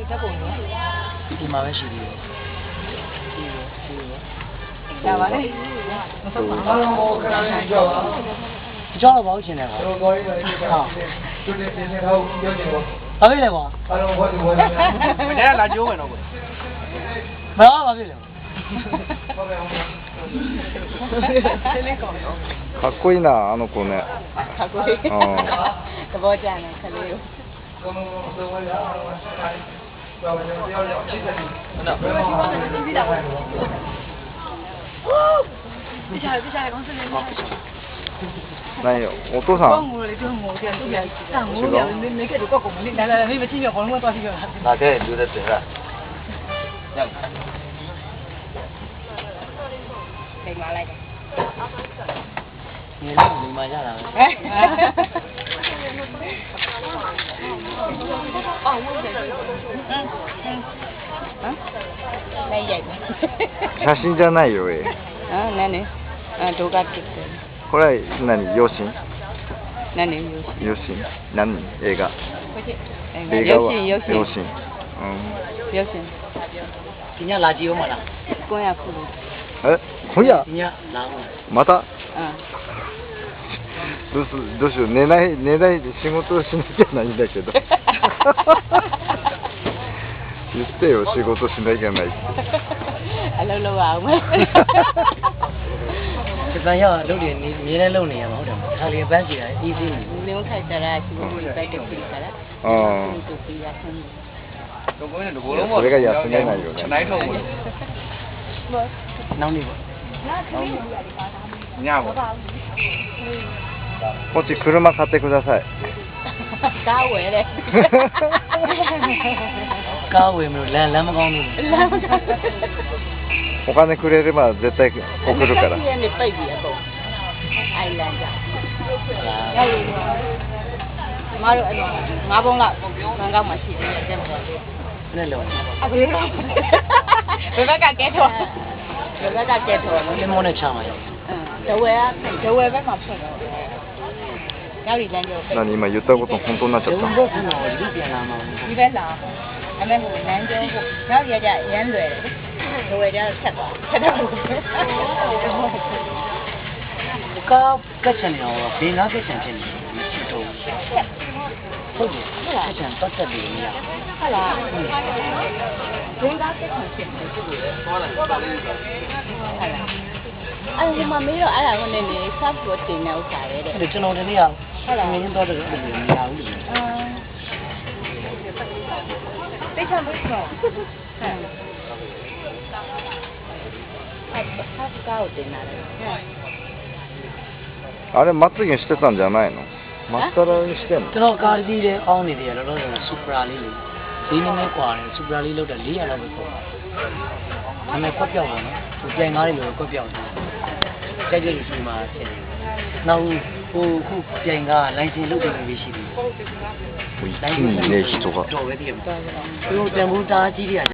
ဒီတက်ပုံနော်ဒီမှာပဲရှိသေးတယ်ရပါလေမဆုံးပါဘူးခဏလေးကြောက်ပါကြောက်တော့ဘာလို့ရှင်လဲကွာတော်တော်လေးဟာသူလည်းတင်နေတော့ပြောနေပေါ့ဘာဖြစ်လဲကွာအားလုံးဘောဒီဘောမနေ့ကလာကြိုးမယ်တော့ကွာဘာဖြစ်လဲかっこいいなあの子ね。かっこいい。お坊ちゃんのカレーを。何よお父さん。那这留在嘴上。给妈来的。你那你妈家的？哦，来演的。写真じゃないよ何？動画撮ってる。これ何養親？何養親？何映画？映画は養親。養親。養親。今天垃圾有没啦？今夜哭了。今夜？今夜哪？また？どうしよう寝ないで仕事をしなきゃないんだけど言ってよ仕事しなきゃないってအလုပ်လုပ်အောင်မယ်ဒီပန်းရောက်အလုပ်တွေမြင်လဲလုပ်နေရမှာဟုတ်တယ်ခါလေးပန်းစီတာ easy နေလုံးခိုက်တာရှိဘူးဘိုက်တက်ပြီးတာတူပြီးရဆင်းそれが休めないよねနောက်နေ့ပေါ့ညပေါ့こっち車買ってくださいကားဝယ်တယ်ကားဝယ်မလို့လမ်းမကောင်းလို့お金くれれば絶対送るからဒီနေ့ပိတ်ပြီအကုန်အိုင်လန်ကရောက်ပြီမတို့အဲ့ငါးဘုံလောက်ဘန်ကောက်မှာရှိတယ်တဲ့မှာနဲ့လောအခုလေးတော့ဘယ်ဘက်ကကဲထော်ဘယ်ဘက်ကကဲထော်လဲမောနဲ့ချမှာရောဒဝဲဘက်မှာဖြစ်တော့ရောက်ပြီလမ်းကျော်何今言ったこと本当になっちゃったဒီဘက်လာအမေကလမ်းကျော်ကိုရောက်ရကြရမ်းလွယ်တယ်ဒဝဲကျတော့ဆက်တော့ကားကချင်ရောဘေးနားကချင်ဖြစ်နေမရှိတော့ဟုတ်တယ်ကချင်ပတ်သက်ပြီးနေရဟုတ်လားဘေးနားကချင်ဖြစ်နေတယ်ဟောလားဟုတ်လားအဲ့ဒီမှာမေးတော့အဲ့ဒါကိုလည်း sub ကိုတင်နေဥစ္စာပဲတဲ့ကျွန်တော်ဒီနေ့ကဟုတ်လားငင်းတော့တယ်လို့မရဘူးလေတိတ်ချမ်းဘူးတော့sub ကိုတင်လာတယ်あれまつげしてたんじゃないのマスカラにしてんのကျွန်တော်ကားစီးတဲ့အောင်းနေတယ်လောလောဆယ်စူပရာလေးလေးဈေးနည်းနည်းกว่าတယ်စူပရာလေးလောက်တယ်400လောက်ပဲပေါ့အမေကွက်ပြောက်ပါနော်သူပြန်ကားလေးလိုကွက်ပြောက်တယ်ကြိုက်ကြိုက်ရှိမှဖြစ်တယ်နောက်ခုပြန်ကားလိုင်စင်လုပ်တယ်လို့ရှိတယ်一気にね人がတော်ပဲတည်မှာသူတန်ဖိုးသားကြီးတွေက